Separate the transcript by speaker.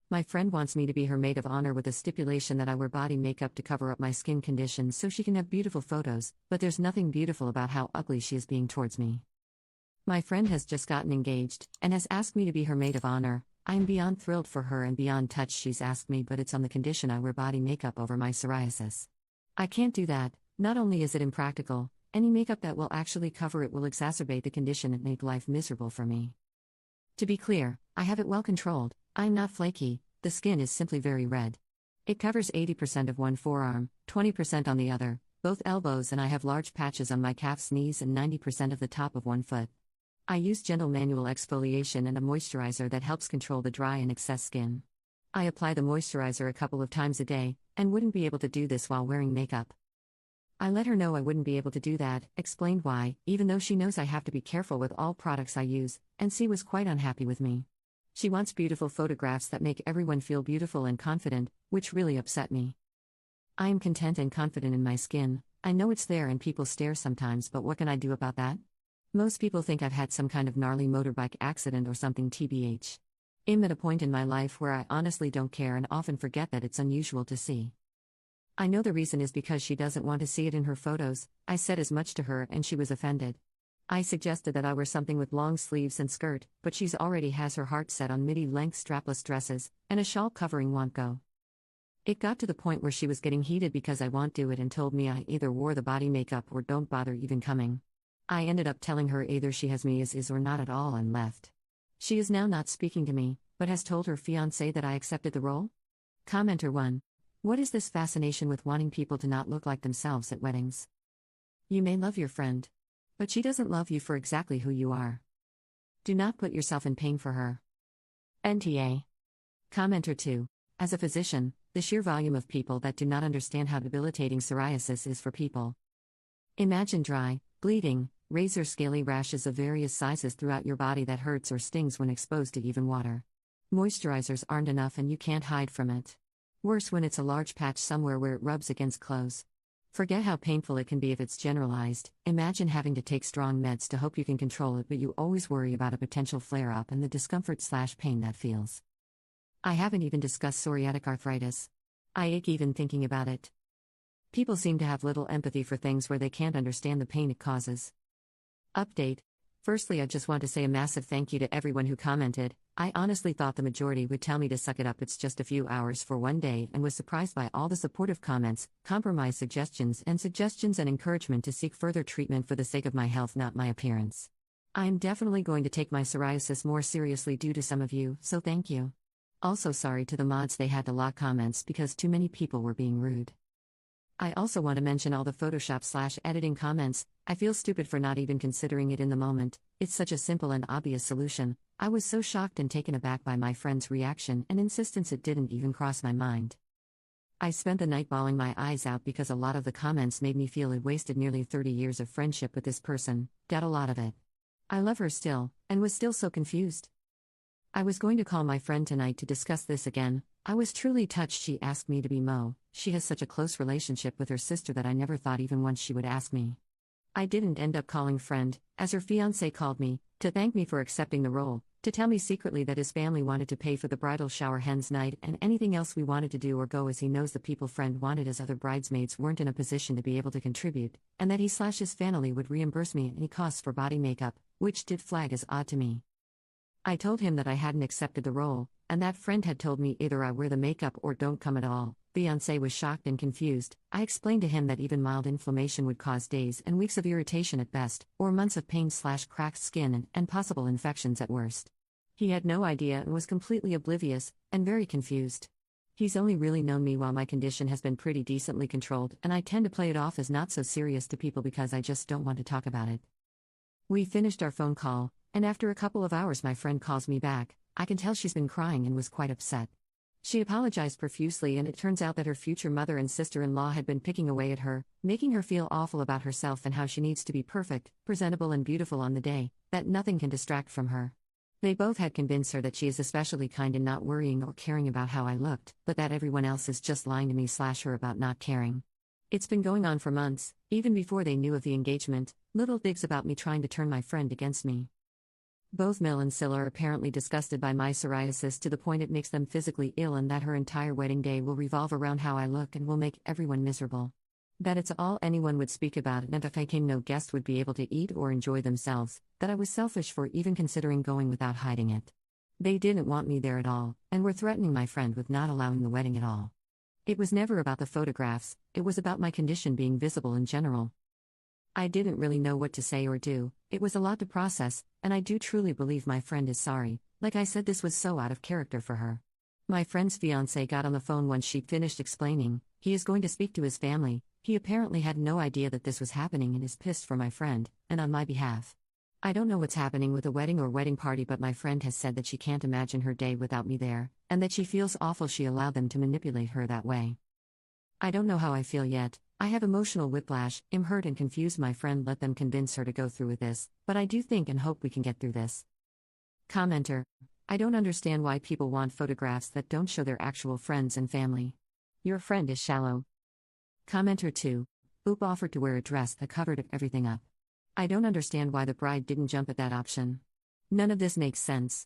Speaker 1: My friend wants me to be her maid of honor with a stipulation that I wear body makeup to cover up my skin condition so she can have beautiful photos, but there's nothing beautiful about how ugly she is being towards me. My friend has just gotten engaged, and has asked me to be her maid of honor. I am beyond thrilled for her and beyond touched she's asked me, but it's on the condition I wear body makeup over my psoriasis. I can't do that. Not only is it impractical, any makeup that will actually cover it will exacerbate the condition and make life miserable for me. To be clear, I have it well controlled. I'm not flaky, the skin is simply very red. It covers 80% of one forearm, 20% on the other, both elbows, and I have large patches on my calves, knees, and 90% of the top of one foot. I use gentle manual exfoliation and a moisturizer that helps control the dry and excess skin. I apply the moisturizer a couple of times a day, and wouldn't be able to do this while wearing makeup. I let her know I wouldn't be able to do that, explained why, even though she knows I have to be careful with all products I use, and she was quite unhappy with me. She wants beautiful photographs that make everyone feel beautiful and confident, which really upset me. I am content and confident in my skin. I know it's there and people stare sometimes, but what can I do about that? Most people think I've had some kind of gnarly motorbike accident or something, tbh. I'm at a point in my life where I honestly don't care and often forget that it's unusual to see. I know the reason is because she doesn't want to see it in her photos. I said as much to her and she was offended. I suggested that I wear something with long sleeves and skirt, but she's already has her heart set on midi-length strapless dresses, and a shawl covering won't go. It got to the point where she was getting heated because I won't do it and told me I either wore the body makeup or don't bother even coming. I ended up telling her either she has me as is or not at all and left. She is now not speaking to me, but has told her fiancé that I accepted the role? Commenter 1. What is this fascination with wanting people to not look like themselves at weddings? You may love your friend, but she doesn't love you for exactly who you are. Do not put yourself in pain for her. NTA. Commenter 2. As a physician, the sheer volume of people that do not understand how debilitating psoriasis is for people. Imagine dry, bleeding, razor scaly rashes of various sizes throughout your body that hurts or stings when exposed to even water. Moisturizers aren't enough and you can't hide from it. Worse when it's a large patch somewhere where it rubs against clothes. Forget how painful it can be if it's generalized. Imagine having to take strong meds to hope you can control it, but you always worry about a potential flare-up and the discomfort/pain that feels. I haven't even discussed psoriatic arthritis. I ache even thinking about it. People seem to have little empathy for things where they can't understand the pain it causes. Update. Firstly, I just want to say a massive thank you to everyone who commented. I honestly thought the majority would tell me to suck it up, it's just a few hours for one day, and was surprised by all the supportive comments, compromise suggestions and encouragement to seek further treatment for the sake of my health, not my appearance. I am definitely going to take my psoriasis more seriously due to some of you, so thank you. Also sorry to the mods, they had to lock comments because too many people were being rude. I also want to mention all the Photoshop/editing comments. I feel stupid for not even considering it in the moment. It's such a simple and obvious solution. I was so shocked and taken aback by my friend's reaction and insistence it didn't even cross my mind. I spent the night bawling my eyes out because a lot of the comments made me feel I'd wasted nearly 30 years of friendship with this person. Got a lot of it. I love her still, and was still so confused. I was going to call my friend tonight to discuss this again. I was truly touched she asked me to be Mo. She has such a close relationship with her sister that I never thought even once she would ask me. I didn't end up calling friend, as her fiancé called me, to thank me for accepting the role, to tell me secretly that his family wanted to pay for the bridal shower, hen's night, and anything else we wanted to do or go, as he knows the people friend wanted as other bridesmaids weren't in a position to be able to contribute, and that he/his family would reimburse me any costs for body makeup, which did flag as odd to me. I told him that I hadn't accepted the role, and that friend had told me either I wear the makeup or don't come at all. Fiancé was shocked and confused. I explained to him that even mild inflammation would cause days and weeks of irritation at best, or months of pain/cracked skin and possible infections at worst. He had no idea and was completely oblivious, and very confused. He's only really known me while my condition has been pretty decently controlled, and I tend to play it off as not so serious to people because I just don't want to talk about it. We finished our phone call, and after a couple of hours my friend calls me back. I can tell she's been crying and was quite upset. She apologized profusely, and it turns out that her future mother and sister-in-law had been picking away at her, making her feel awful about herself and how she needs to be perfect, presentable and beautiful on the day, that nothing can distract from her. They both had convinced her that she is especially kind in not worrying or caring about how I looked, but that everyone else is just lying to me/her about not caring. It's been going on for months, even before they knew of the engagement, little digs about me trying to turn my friend against me. Both Mel and Sil are apparently disgusted by my psoriasis to the point it makes them physically ill, and that her entire wedding day will revolve around how I look and will make everyone miserable. That it's all anyone would speak about, and if I came, no guest would be able to eat or enjoy themselves, that I was selfish for even considering going without hiding it. They didn't want me there at all, and were threatening my friend with not allowing the wedding at all. It was never about the photographs, it was about my condition being visible in general. I didn't really know what to say or do, it was a lot to process, and I do truly believe my friend is sorry. Like I said, this was so out of character for her. My friend's fiancé got on the phone once she finished explaining, he is going to speak to his family. He apparently had no idea that this was happening and is pissed for my friend, and on my behalf. I don't know what's happening with the wedding or wedding party, but my friend has said that she can't imagine her day without me there, and that she feels awful she allowed them to manipulate her that way. I don't know how I feel yet. I have emotional whiplash, am hurt and confused. My friend let them convince her to go through with this, but I do think and hope we can get through this. Commenter: I don't understand why people want photographs that don't show their actual friends and family. Your friend is shallow. Commenter 2: Oop offered to wear a dress that covered everything up. I don't understand why the bride didn't jump at that option. None of this makes sense.